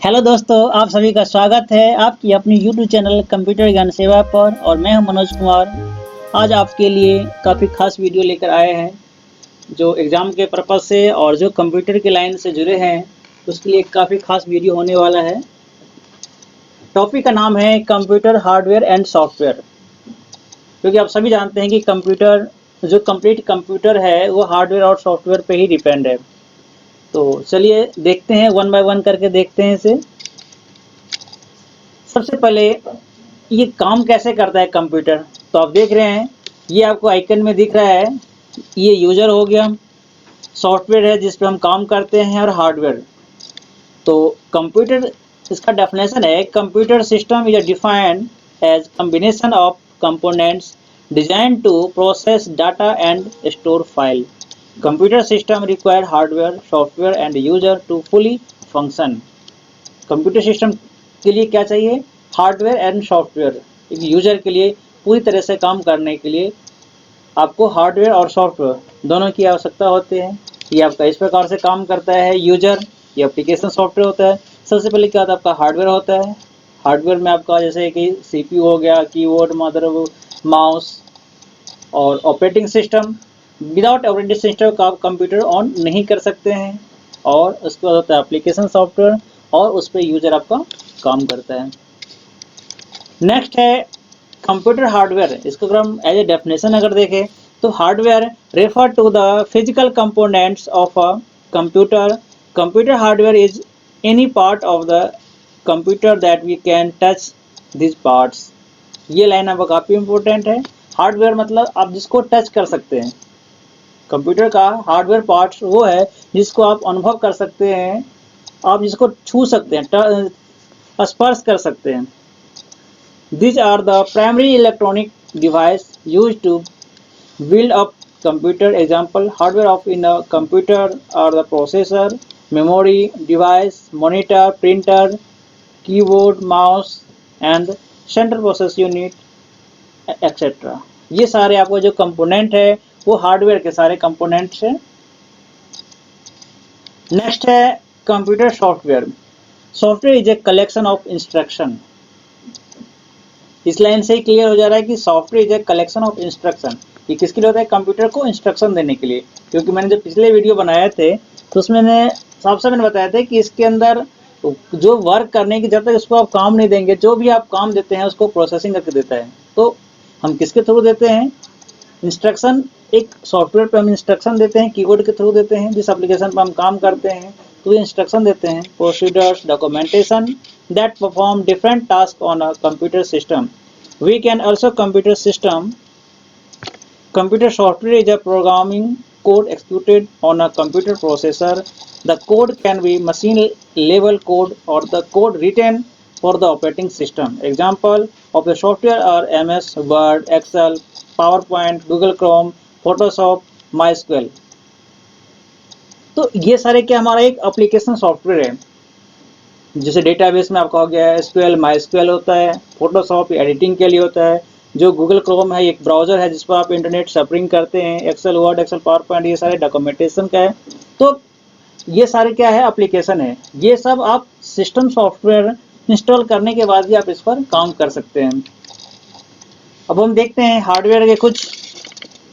Hello दोस्तों, आप सभी का स्वागत है आपकी अपनी यूट्यूब चैनल कंप्यूटर ज्ञान सेवा पर। और मैं हूं मनोज कुमार। आज आपके लिए काफ़ी खास वीडियो लेकर आए हैं जो एग्ज़ाम के पर्पज़ से और जो कंप्यूटर की लाइन से जुड़े हैं उसके लिए काफ़ी खास वीडियो होने वाला है। टॉपिक का नाम है कंप्यूटर हार्डवेयर एंड सॉफ्टवेयर। क्योंकि आप सभी जानते हैं कि कंप्यूटर जो कंप्लीट कंप्यूटर है वो हार्डवेयर और सॉफ्टवेयर पे ही डिपेंड है। तो चलिए देखते हैं, वन बाय वन करके देखते हैं इसे। सबसे पहले ये काम कैसे करता है कंप्यूटर। तो आप देख रहे हैं, ये आपको आइकन में दिख रहा है, ये यूजर हो गया, सॉफ्टवेयर है जिस पे हम काम करते हैं, और हार्डवेयर। तो कंप्यूटर, इसका डेफिनेशन है computer system is defined as combination of components design to process data and store file. Computer system require hardware software and user to fully function. Computer system के लिए क्या चाहिए? Hardware and software. एक user के लिए पूरी तरह से काम करने के लिए आपको हार्डवेयर और सॉफ्टवेयर दोनों की आवश्यकता होती है। ये आपका इस प्रकार से काम करता है। यूजर ये एप्लीकेशन सॉफ्टवेयर होता है। सबसे पहले क्या होता है? आपका हार्डवेयर होता है। हार्डवेयर में आपका जैसे कि सीपीयू हो गया, कीबोर्ड, मदरबोर्ड, माउस और operating system. Without operating system का आप कंप्यूटर ऑन नहीं कर सकते हैं। और उसके बाद होता है एप्लीकेशन सॉफ्टवेयर, और उस पर यूजर आपका काम करता है। नेक्स्ट है कंप्यूटर हार्डवेयर। इसको अगर हम एज ए डेफिनेशन अगर देखें तो hardware refer to the physical components of a computer. Computer hardware is any part of the computer that we can touch this parts. ये लाइन आपका काफ़ी इंपॉर्टेंट है। हार्डवेयर मतलब आप जिसको टच कर सकते हैं। कंप्यूटर का हार्डवेयर पार्ट्स वो है जिसको आप अनुभव कर सकते हैं, आप जिसको छू सकते हैं, स्पर्श कर सकते हैं। These are the primary electronic device used to build up computer. Example, hardware of in a computer are the processor, memory, device, monitor, printer, keyboard, mouse and central process unit, etc. ये सारे आपको जो component है वो hardware के सारे components हैं। Next है computer software. Software is a collection of instruction. इस लाइन से ही क्लियर हो जा रहा है कि software is a collection of instruction. ये किसके लिए होता है? कंप्यूटर को इंस्ट्रक्शन देने के लिए। क्योंकि मैंने जो पिछले वीडियो बनाए थे तो उसमें मैंने बताया था कि इसके अंदर जो वर्क करने की, जब तक उसको आप काम नहीं देंगे, जो भी आप काम देते हैं उसको प्रोसेसिंग करके देता है। तो हम किसके थ्रू देते हैं? इंस्ट्रक्शन। एक सॉफ्टवेयर पे हम इंस्ट्रक्शन देते हैं, कीबोर्ड के थ्रू देते हैं। जिस एप्लीकेशन पर हम काम करते हैं तो इंस्ट्रक्शन देते हैं। Procedures, documentation that perform different tasks on a computer system. We can also computer software is a programming code executed on a computer processor. The code can be machine level code or the code written for the operating system. Example of the software are MS Word, Excel, PowerPoint, Google Chrome, Photoshop, MySQL। तो ये सारे क्या हमारा एक application software है। जैसे database में आपका हो गया एसक्यूएल, माईएसक्यूएल होता है। फोटोशॉप एडिटिंग के लिए होता है। जो गूगल क्रोम है एक ब्राउजर है जिस पर आप इंटरनेट सर्फिंग करते हैं। Excel, Word, Excel, PowerPoint, ये सारे डॉक्यूमेंटेशन का है। तो ये सारे क्या है? एप्लीकेशन है। ये सब आप सिस्टम सॉफ्टवेयर इंस्टॉल करने के बाद भी आप इस पर काम कर सकते हैं। अब हम देखते हैं हार्डवेयर के कुछ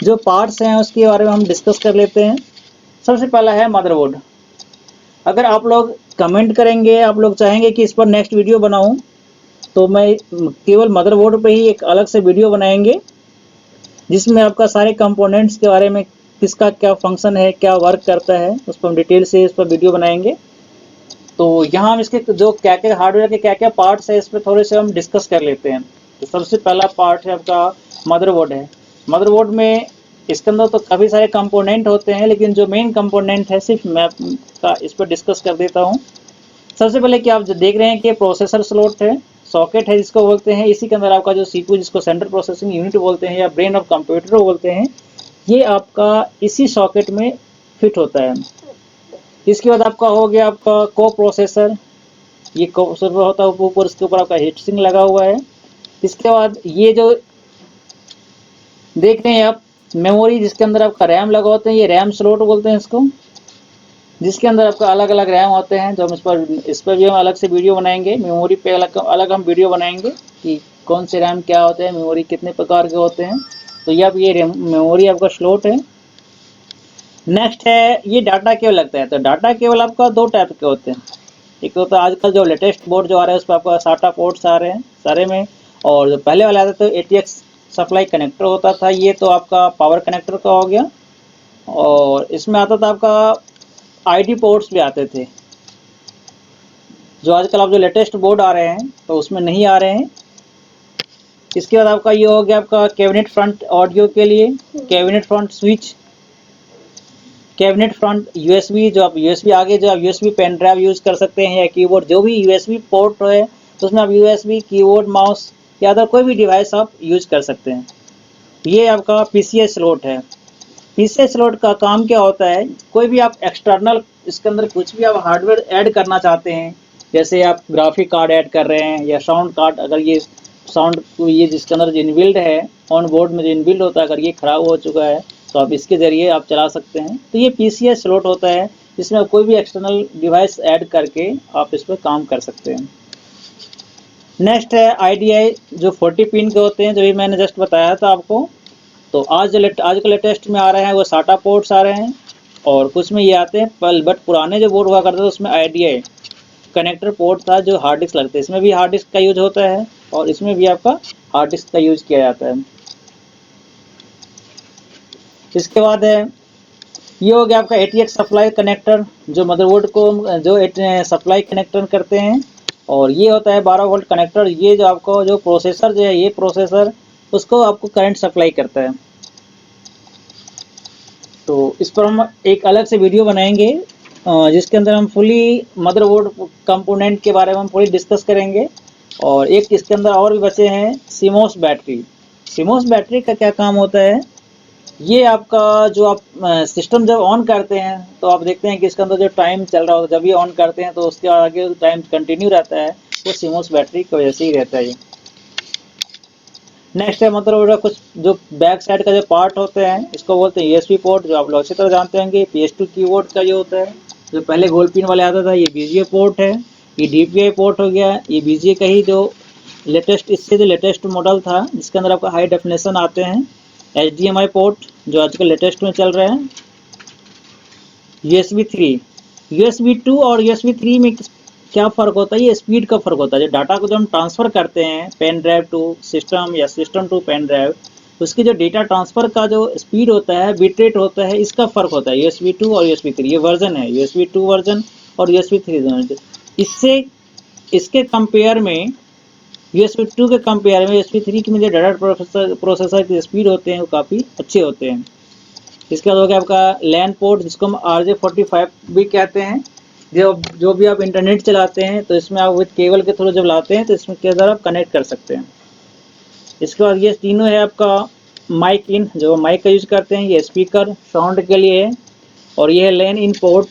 जो पार्ट्स हैं उसके बारे में हम डिस्कस कर लेते हैं। सबसे पहला है मदरबोर्ड। अगर आप लोग कमेंट करेंगे, आप लोग चाहेंगे कि इस पर नेक्स्ट वीडियो बनाऊं, तो मैं केवल मदरबोर्ड पे ही एक अलग से वीडियो बनाएंगे जिसमें आपका सारे कंपोनेंट्स के बारे में, किसका क्या फंक्शन है, क्या वर्क करता है, उस पर हम डिटेल से इस पर वीडियो बनाएंगे। तो यहाँ हम इसके जो क्या क्या हार्डवेयर के क्या क्या पार्ट्स है इस पर थोड़े से हम डिस्कस कर लेते हैं। तो सबसे पहला पार्ट है आपका मदरबोर्ड है। मदरबोर्ड में इसके अंदर तो काफ़ी सारे कंपोनेंट होते हैं, लेकिन जो मेन कंपोनेंट है सिर्फ मैं का इस पर डिस्कस कर देता हूँ। सबसे पहले कि आप जो देख रहे हैं कि प्रोसेसर स्लॉट है, सॉकेट है जिसको बोलते हैं। इसी के अंदर आपका जो सीपीयू, जिसको सेंट्रल प्रोसेसिंग यूनिट बोलते हैं या ब्रेन ऑफ कंप्यूटर बोलते हैं, ये आपका इसी सॉकेट में फिट होता है। इसके बाद आपका हो गया आपका को प्रोसेसर। ये को प्रोसेसर होता है ऊपर, इसके ऊपर आपका हीट सिंक लगा हुआ है। इसके बाद ये जो देख रहे हैं आप मेमोरी, जिसके अंदर आपका रैम लगा होता है, ये रैम स्लॉट बोलते हैं इसको। जिसके अंदर आपका अलग अलग रैम होते हैं, जो हम इस पर भी हम अलग से वीडियो बनाएंगे। मेमोरी पे अलग हम वीडियो बनाएंगे कि कौन से रैम क्या होते हैं, मेमोरी कितने प्रकार के होते हैं। तो ये अब ये मेमोरी आपका स्लॉट है। नेक्स्ट है ये डाटा केबल लगता है। तो डाटा केबल आपका दो टाइप के होते हैं। एक होता है आजकल जो लेटेस्ट बोर्ड जो आ रहा है उस पर आपका SATA पोर्ट्स आ रहे हैं सारे में, और जो पहले वाला आता था ATX सप्लाई कनेक्टर होता था, ये तो आपका पावर कनेक्टर का हो गया। और इसमें आता था आपका ID पोर्ट्स भी आते थे, जो आजकल आप जो लेटेस्ट बोर्ड आ रहे हैं तो उसमें नहीं आ रहे हैं। इसके बाद आपका ये हो गया आपका कैबिनेट फ्रंट ऑडियो के लिए, cabinet front switch, cabinet front USB, जो आप USB आगे जो आप USB पेन ड्राइव यूज़ कर सकते हैं, या कीबोर्ड जो भी USB पोर्ट है तो उसमें आप USB कीबोर्ड माउस या अदर कोई भी डिवाइस आप यूज़ कर सकते हैं। ये आपका PCI स्लॉट है। PCI स्लॉट का काम क्या होता है, कोई भी आप एक्सटर्नल इसके अंदर कुछ भी आप हार्डवेयर ऐड करना चाहते हैं, जैसे आप ग्राफिक कार्ड ऐड कर रहे हैं या साउंड कार्ड, अगर ये साउंड ये जिसके अंदर जो इनबिल्ड है ऑन बोर्ड में जो इनबिल्ड होता है, अगर ये ख़राब हो चुका है तो आप इसके ज़रिए आप चला सकते हैं। तो ये PCI स्लॉट होता है, जिसमें कोई भी एक्सटर्नल डिवाइस ऐड करके आप इस पर काम कर सकते हैं। नेक्स्ट है IDI, जो 40 पिन के होते हैं, जो भी मैंने जस्ट बताया था आपको। तो आज के लेटेस्ट में आ रहे हैं वो SATA पोर्ट्स आ रहे हैं, और कुछ में ये आते हैं बट पुराने जो बोर्ड हुआ करते थे उसमें IDI कनेक्टर पोर्ट था, जो हार्ड डिस्क लगते हैं। इसमें भी हार्ड डिस्क का यूज होता है, और इसमें भी आपका हार्ड डिस्क का यूज किया जाता है। इसके बाद है ये हो गया आपका ATX सप्लाई कनेक्टर, जो मदरबोर्ड को जो सप्लाई कनेक्टर करते हैं। और ये होता है 12 वोल्ट कनेक्टर, ये जो आपको जो प्रोसेसर जो है, ये प्रोसेसर उसको आपको करंट सप्लाई करता है। तो इस पर हम एक अलग से वीडियो बनाएंगे, जिसके अंदर हम फुली मदरबोर्ड कंपोनेंट के बारे में हम पूरी डिस्कस करेंगे। और एक इसके अंदर और भी बचे हैं CMOS बैटरी। CMOS बैटरी का क्या काम होता है, ये आपका जो आप सिस्टम जब ऑन करते हैं तो आप देखते हैं कि इसके अंदर जो टाइम चल रहा होता है, जब ये ऑन करते हैं तो उसके आगे टाइम कंटिन्यू रहता है, वो CMOS बैटरी की वजह से ही रहता है। नेक्स्ट है मतलब कुछ जो बैक साइड का जो पार्ट होते हैं, इसको बोलते हैं USB पोर्ट, जो आप लोग अच्छी तरह जानते होंगे। PS2 कीबोर्ड का ये होता है, जो पहले गोल पिन वाले आता था, ये BGA पोर्ट है। ये DPI पोर्ट हो गया, ये BGA का ही जो लेटेस्ट, इससे जो लेटेस्ट मॉडल था जिसके अंदर आपका हाई डेफिनेशन आते हैं। HDMI पोर्ट जो आजकल लेटेस्ट में चल रहे हैं। USB 3, USB 2 और USB 3 में क्या फ़र्क होता है, ये स्पीड का फ़र्क होता है। जो डाटा को जो हम ट्रांसफ़र करते हैं पेन ड्राइव टू सिस्टम या सिस्टम टू पेन ड्राइव, उसकी जो डेटा ट्रांसफ़र का जो स्पीड होता है, बिट रेट होता है, इसका फ़र्क होता है USB 2 और USB 3। ये वर्जन है USB 2 वर्जन और USB 3 वर्जन। इससे इसके कंपेयर में USB 2 के कंपेयर में USB 3 की में जो डाटा प्रोसेसर की स्पीड होते हैं वो काफ़ी अच्छे होते हैं। इसके बाद हो गया आपका LAN पोर्ट, जिसको हम RJ45 भी कहते हैं। जो भी आप इंटरनेट चलाते हैं तो इसमें आप विद केबल के थ्रू जब लाते हैं तो इसमें के अंदर आप कनेक्ट कर सकते हैं। इसके बाद ये तीनों है आपका माइक इन, जो माइक का यूज करते हैं, ये स्पीकर साउंड के लिए है। और ये है LAN इन पोर्ट।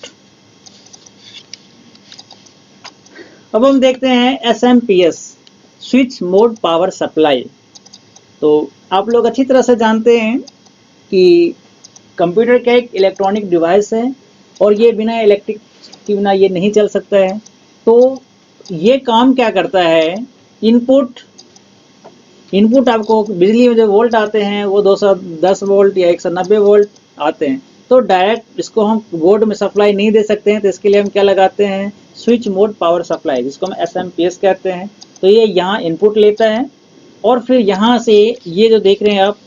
अब हम देखते हैं SMPS, switch mode power supply. तो आप लोग अच्छी तरह से जानते हैं कि कंप्यूटर का एक इलेक्ट्रॉनिक डिवाइस है, और ये बिना इलेक्ट्रिक के बिना ये नहीं चल सकता है। तो ये काम क्या करता है, इनपुट आपको बिजली में जो वोल्ट आते हैं वो 210 वोल्ट या 190 वोल्ट आते हैं। तो डायरेक्ट इसको हम बोर्ड में सप्लाई नहीं दे सकते हैं, तो इसके लिए हम क्या लगाते हैं, स्विच मोड पावर सप्लाई, जिसको हम SMPS कहते हैं। तो ये यहाँ इनपुट लेता है, और फिर यहाँ से ये जो देख रहे हैं आप,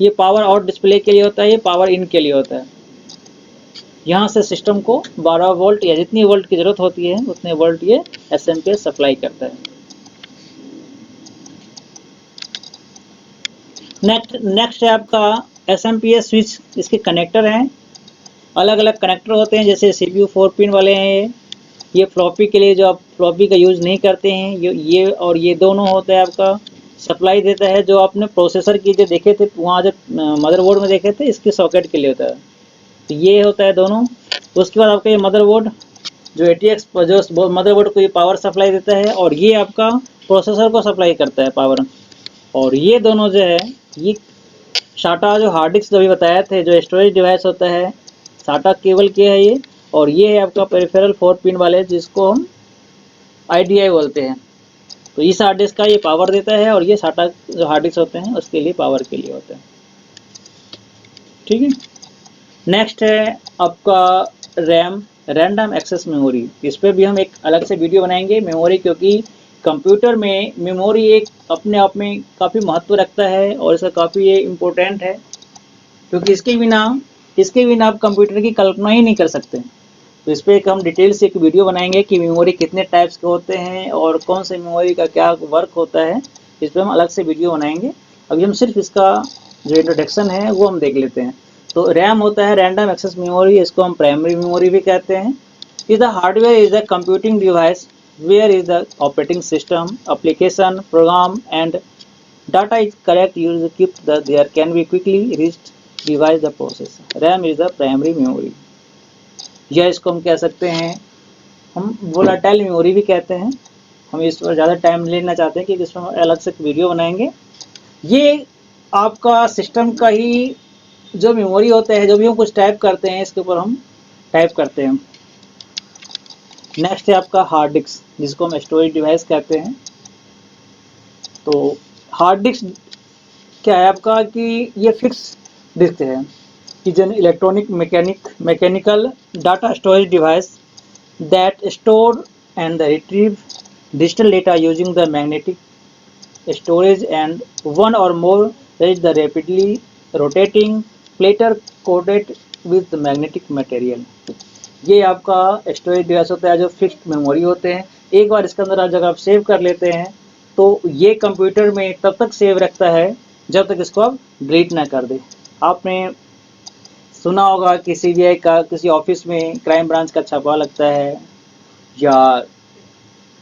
ये पावर आउट डिस्प्ले के लिए होता है, ये पावर इन के लिए होता है। यहाँ से सिस्टम को 12 वोल्ट या जितनी वोल्ट की ज़रूरत होती है उतने वोल्ट ये SMPS सप्लाई करता है। नेक्स्ट है आपका SMPS स्विच। इसके कनेक्टर हैं, अलग अलग कनेक्टर होते हैं, जैसे CPU 4 पिन वाले हैं। ये फ्लॉपी के लिए, जो आप फ्लॉपी का यूज़ नहीं करते हैं, ये और ये दोनों होता है आपका सप्लाई देता है। जो आपने प्रोसेसर की जो देखे थे वहाँ, जब मदरबोर्ड में देखे थे, इसके सॉकेट के लिए होता है। तो ये होता है दोनों। उसके बाद आपका ये मदरबोर्ड, जो ATX जो मदरबोर्ड को ये पावर सप्लाई देता है, और ये आपका प्रोसेसर को सप्लाई करता है पावर। और ये दोनों जो है, ये SATA जो हार्ड डिस्क जो भी बताए थे, जो स्टोरेज डिवाइस होता है, SATA केबल के है ये। और ये है आपका पेरिफेरल 4 पिन वाले जिसको हम IDI बोलते हैं। तो इस हार्ड डिस्क का ये पावर देता है और ये SATA जो हार्ड डिस्क होते हैं उसके लिए पावर के लिए होते हैं। ठीक है। नेक्स्ट है आपका रैम, रैंडम एक्सेस मेमोरी। इस पर भी हम एक अलग से वीडियो बनाएंगे मेमोरी, क्योंकि कंप्यूटर में मेमोरी एक अपने आप में काफ़ी महत्व रखता है और इसका काफ़ी ये इम्पोर्टेंट है, क्योंकि इसके बिना आप कंप्यूटर की कल्पना ही नहीं कर सकते। तो इस पर एक हम डिटेल से एक वीडियो बनाएंगे कि मेमोरी कितने टाइप्स के होते हैं और कौन से मेमोरी का क्या वर्क होता है। इस पर हम अलग से वीडियो बनाएंगे। अभी हम सिर्फ इसका जो इंट्रोडक्शन है वो हम देख लेते हैं। तो रैम होता है रैंडम एक्सेस मेमोरी, इसको हम प्राइमरी मेमोरी भी कहते हैं। Is the hardware is the computing device ware is the operating system, application, program and data is correct used kept the there can be quickly reached device the process. RAM is the primary memory, या इसको हम कह सकते हैं हम volatile memory भी कहते हैं। हम इस पर ज़्यादा टाइम लेना चाहते हैं कि इसमें अलग से वीडियो बनाएंगे। ये आपका सिस्टम का ही जो मेमोरी होता है, जो भी हम कुछ टाइप करते हैं इसके ऊपर हम टाइप करते हैं। नेक्स्ट है आपका हार्ड डिस्क, जिसको हम स्टोरेज डिवाइस कहते हैं। तो हार्ड डिस्क क्या है आपका कि ये फिक्स डिस्क है, is an electronic mechanical data storage device that store and retrieve digital data using the magnetic storage and one or more is the rapidly rotating platter coated with magnetic material. ये आपका storage device होता है जो fixed memory होते हैं। एक बार इसके अंदर जब आप सेव कर लेते हैं तो ये कंप्यूटर में तब तक सेव रखता है जब तक इसको आप डिलीट ना कर दें। आपने सुना होगा कि CBI का किसी ऑफिस में क्राइम ब्रांच का छापा लगता है, या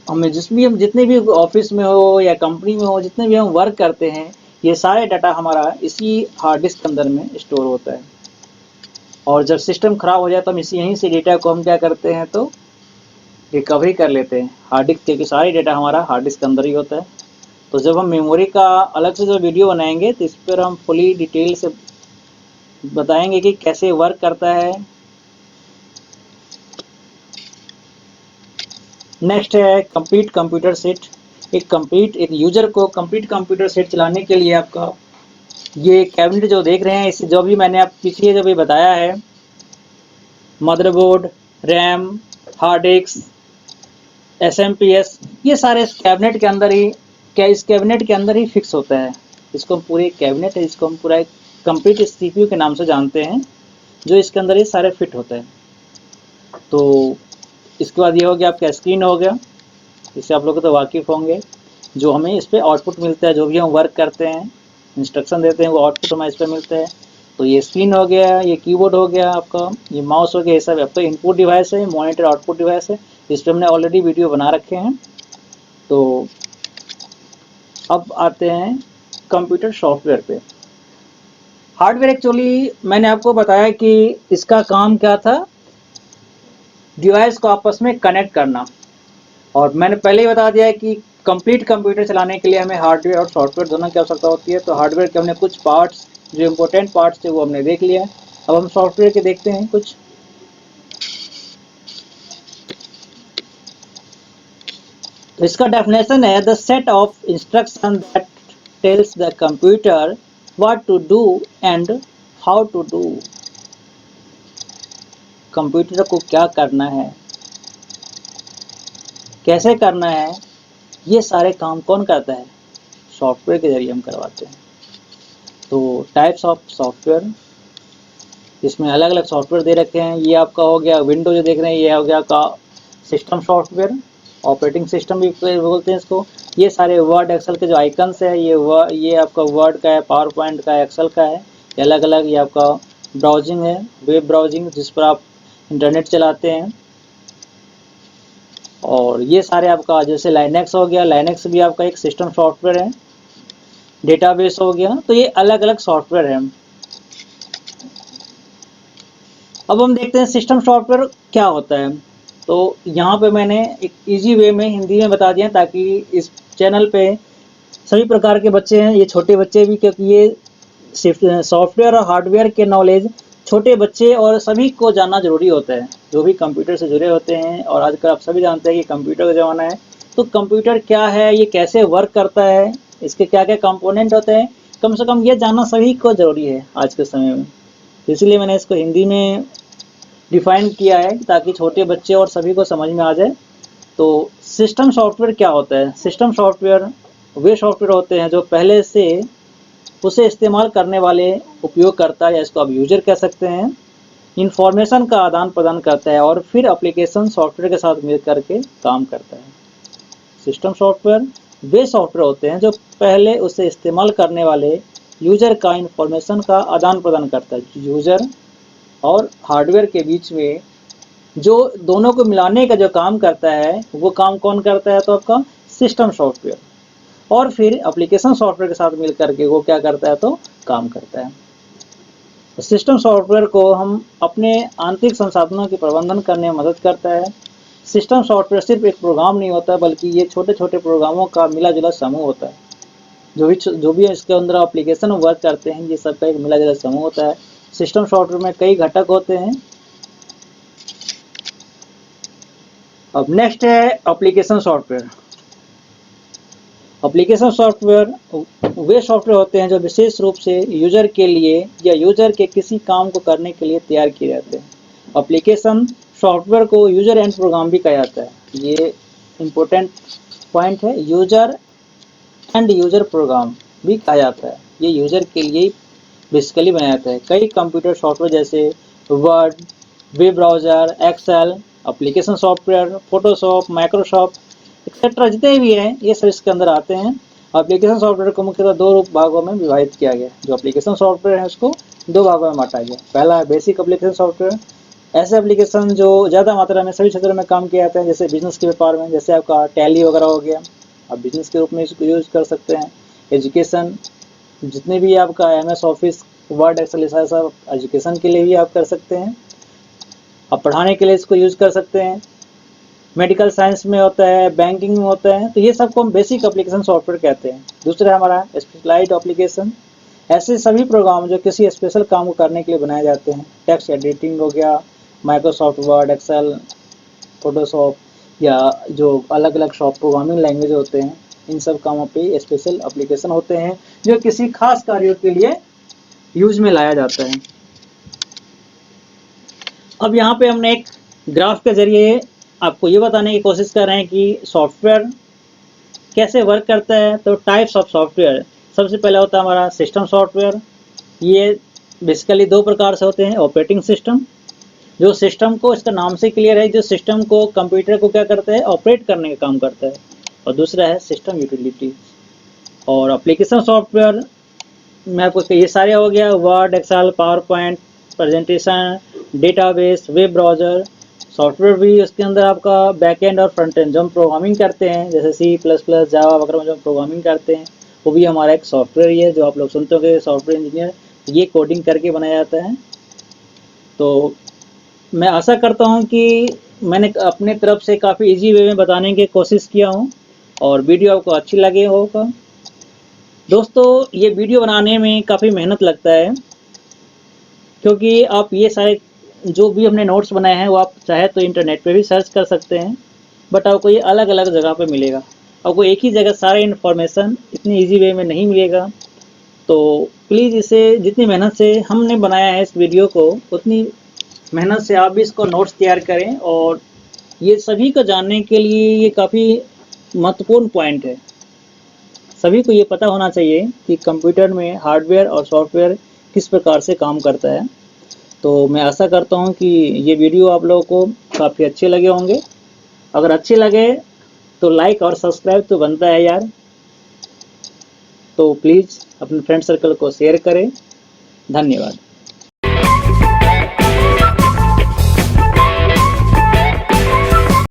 हम जितने भी ऑफिस में हो या कंपनी में हो, जितने भी हम वर्क करते हैं, ये सारे डाटा हमारा इसी हार्ड डिस्क के अंदर में स्टोर होता है। और जब सिस्टम खराब हो जाए तो हम यहीं से डेटा को हम क्या करते हैं तो रिकवरी कर लेते हैं हार्ड डिस्क, क्योंकि सारे डेटा हमारा हार्ड डिस्क के अंदर ही होता है। तो जब हम मेमोरी का अलग से जो वीडियो बनाएंगे तो इस पर हम फुली डिटेल से बताएंगे कि कैसे वर्क करता है। नेक्स्ट है कंप्लीट कंप्यूटर सेट। एक यूजर को कंप्लीट कंप्यूटर सेट चलाने के लिए आपका ये कैबिनेट जो देख रहे हैं, इससे जो भी मैंने आप पीछे जो भी बताया है, motherboard, RAM, hard disk, SMPS, ये सारे इस कैबिनेट के अंदर ही फिक्स होता है। इसको हम पूरे कैबिनेट है, इसको हम पूरा कंप्लीट CPU के नाम से जानते हैं, जो इसके अंदर ये सारे फिट होता है। तो इसके बाद ये हो गया आपका स्क्रीन हो गया, इससे आप लोग तो वाकिफ़ होंगे। जो हमें इस पर आउटपुट मिलता है, जो भी हम वर्क करते हैं, इंस्ट्रक्शन देते हैं, वो आउटपुट हमें इस पर मिलता है। तो ये स्क्रीन हो गया, ये कीबोर्ड हो गया आपका, ये माउस हो गया, ये सब आपका इनपुट डिवाइस है, मॉनिटर आउटपुट डिवाइस है। इस पर हमने ऑलरेडी वीडियो बना रखे हैं। तो अब आते हैं कंप्यूटर सॉफ्टवेयर पे। हार्डवेयर एक्चुअली मैंने आपको बताया कि इसका काम क्या था, डिवाइस को आपस में कनेक्ट करना। और मैंने पहले ही बता दिया है कि कंप्लीट कंप्यूटर चलाने के लिए हमें हार्डवेयर और सॉफ्टवेयर दोनों की आवश्यकता होती है। तो हार्डवेयर के हमने कुछ पार्ट्स, जो इम्पोर्टेंट पार्ट्स थे वो हमने देख लिया। अब हम सॉफ्टवेयर के देखते हैं कुछ। तो इसका डेफिनेशन है the set of instruction that tells the computer what to do and how to do. Computer को क्या करना है, कैसे करना है, ये सारे काम कौन करता है? सॉफ्टवेयर के जरिए हम करवाते हैं। तो टाइप्स ऑफ सॉफ्टवेयर, इसमें अलग अलग सॉफ्टवेयर दे रखे हैं। ये आपका हो गया विंडो जो देख रहे हैं, ये हो गया आपका सिस्टम सॉफ्टवेयर, ऑपरेटिंग सिस्टम भी बोलते हैं इसको। ये सारे वर्ड एक्सेल के जो आइकन्स है, ये आपका वर्ड का है, पावर पॉइंट का है, एक्सेल का है, ये अलग अलग। ये आपका ब्राउजिंग है, वेब ब्राउजिंग, जिस पर आप इंटरनेट चलाते हैं। और ये सारे आपका जैसे लाइनेक्स हो गया, लाइनेक्स भी आपका एक सिस्टम सॉफ्टवेयर है। डेटाबेस हो गया। तो ये अलग अलग सॉफ्टवेयर है। अब हम देखते हैं सिस्टम सॉफ्टवेयर क्या होता है। तो यहाँ पे मैंने एक इजी वे में हिंदी में बता दिया, ताकि इस चैनल पे सभी प्रकार के बच्चे हैं, ये छोटे बच्चे भी, क्योंकि ये सॉफ्टवेयर और हार्डवेयर के नॉलेज छोटे बच्चे और सभी को जानना जरूरी होता है, जो भी कंप्यूटर से जुड़े होते हैं। और आजकल आप सभी जानते हैं कि कंप्यूटर का ज़माना है, तो कंप्यूटर क्या है, ये कैसे वर्क करता है, इसके क्या क्या कंपोनेंट होते हैं, कम से कम ये जानना सभी को ज़रूरी है आज के समय में। इसलिए मैंने इसको हिंदी में डिफ़ाइन किया है ताकि छोटे बच्चे और सभी को समझ में आ जाए। तो सिस्टम सॉफ्टवेयर क्या होता है? सिस्टम सॉफ्टवेयर वे सॉफ्टवेयर होते हैं जो पहले से उसे इस्तेमाल करने वाले उपयोगकर्ता, या इसको आप यूजर कह सकते हैं, इंफॉर्मेशन का आदान प्रदान करता है और फिर एप्लीकेशन सॉफ्टवेयर के साथ मिल करके काम करता है। सिस्टम सॉफ्टवेयर वे सॉफ्टवेयर होते हैं जो पहले उसे इस्तेमाल करने वाले यूजर का इंफॉर्मेशन का आदान प्रदान करता है। यूजर और हार्डवेयर के बीच में जो दोनों को मिलाने का जो काम करता है, वो काम कौन करता है? तो आपका सिस्टम सॉफ्टवेयर। और फिर एप्लीकेशन सॉफ्टवेयर के साथ मिल करके वो क्या करता है? तो काम करता है। तो सिस्टम सॉफ्टवेयर को हम अपने आंतरिक संसाधनों के प्रबंधन करने में मदद करता है। सिस्टम सॉफ्टवेयर सिर्फ एक प्रोग्राम नहीं होता, बल्कि ये छोटे छोटे प्रोग्रामों का मिला जुला समूह होता है। जो भी इसके अंदर एप्लीकेशन वर्क करते हैं, ये सबका एक मिला जुला समूह होता है। सिस्टम सॉफ्टवेयर में कई घटक होते हैं। अब नेक्स्ट है एप्लीकेशन सॉफ्टवेयर। एप्लीकेशन सॉफ्टवेयर वे सॉफ्टवेयर होते हैं जो विशेष रूप से यूजर के लिए या यूजर के किसी काम को करने के लिए तैयार किए जाते हैं। एप्लीकेशन सॉफ्टवेयर को यूजर एंड प्रोग्राम भी कहा जाता है। ये इम्पोर्टेंट पॉइंट है, यूजर एंड यूजर प्रोग्राम भी कहा जाता है। ये यूजर के लिए बेसिकली बनाया जाता है। कई कंप्यूटर सॉफ्टवेयर जैसे Word, web browser, Excel, application software, Photoshop, Microsoft etcetera जितने भी हैं, ये सब इसके अंदर आते हैं। एप्लीकेशन सॉफ्टवेयर को मुख्यतः दो भागों में विभाजित किया गया। जो एप्लीकेशन सॉफ्टवेयर है उसको दो भागों में बांटा गया। पहला है बेसिक एप्लीकेशन सॉफ्टवेयर, ऐसे एप्लीकेशन जो ज़्यादा मात्रा में सभी क्षेत्रों में काम किए जाते हैं, जैसे बिजनेस के व्यापार में, जैसे आपका टैली वगैरह हो गया, आप बिजनेस के रूप में इसको यूज़ कर सकते हैं। एजुकेशन, जितने भी आपका MS ऑफिस, वर्ड, एक्सेल, सब एजुकेशन के लिए भी आप कर सकते हैं। आप पढ़ाने के लिए इसको यूज़ कर सकते हैं। मेडिकल साइंस में होता है, बैंकिंग में होता है, तो ये सबको हम बेसिक एप्लीकेशन सॉफ्टवेयर कहते हैं। दूसरा है हमारा स्पेशलाइज्ड एप्लीकेशन, ऐसे सभी प्रोग्राम जो किसी स्पेशल काम को करने के लिए बनाए जाते हैं। टेक्स्ट एडिटिंग हो गया, माइक्रोसॉफ्ट वर्ड, एक्सेल, फोटोशॉप, या जो अलग अलग शॉप प्रोग्रामिंग लैंग्वेज होते हैं, इन सब कामों पे स्पेशल एप्लीकेशन होते हैं जो किसी खास कार्यों के लिए यूज में लाया जाता है। अब यहाँ पे हमने एक ग्राफ के जरिए आपको ये बताने की कोशिश कर रहे हैं कि सॉफ्टवेयर कैसे वर्क करता है। तो टाइप्स ऑफ सॉफ्टवेयर, सबसे पहले होता है हमारा सिस्टम सॉफ्टवेयर। ये बेसिकली दो प्रकार से होते हैं। ऑपरेटिंग सिस्टम, जो सिस्टम को, इसका नाम से क्लियर है, जो सिस्टम को, कंप्यूटर को क्या करता है? ऑपरेट करने का काम करता है। और दूसरा है सिस्टम यूटिलिटी। और एप्लीकेशन सॉफ्टवेयर में आपको ये सारे हो गया, Word, Excel, PowerPoint, presentation, database, web browser. Software भी उसके अंदर आपका बैकएंड और फ्रंट एंड, जो हम प्रोग्रामिंग करते हैं जैसे C++, जावा वगैरह में जो हम प्रोग्रामिंग करते हैं, वो भी हमारा एक सॉफ्टवेयर ही है। जो आप लोग सुनते होंगे सॉफ्टवेयर इंजीनियर, ये कोडिंग करके बनाया जाता है। तो मैं आशा करता हूँ कि मैंने अपने तरफ से काफ़ी इजी वे में बताने की कोशिश किया हूँ और वीडियो आपको अच्छी लगे होगा। दोस्तों, ये वीडियो बनाने में काफ़ी मेहनत लगता है, क्योंकि आप ये सारे जो भी हमने नोट्स बनाए हैं वो आप चाहे तो इंटरनेट पे भी सर्च कर सकते हैं, बट आपको ये अलग अलग जगह पे मिलेगा। आपको एक ही जगह सारे इन्फॉर्मेशन इतनी इजी वे में नहीं मिलेगा। तो प्लीज़ इसे, जितनी मेहनत से हमने बनाया है इस वीडियो को, उतनी मेहनत से आप भी इसको नोट्स तैयार करें। और ये सभी को जानने के लिए ये काफ़ी महत्वपूर्ण पॉइंट है। सभी को ये पता होना चाहिए कि कंप्यूटर में हार्डवेयर और सॉफ्टवेयर किस प्रकार से काम करता है। तो मैं आशा करता हूँ कि ये वीडियो आप लोगों को काफ़ी अच्छे लगे होंगे। अगर अच्छे लगे तो लाइक और सब्सक्राइब तो बनता है यार। तो प्लीज़ अपने फ्रेंड सर्कल को शेयर करें। धन्यवाद।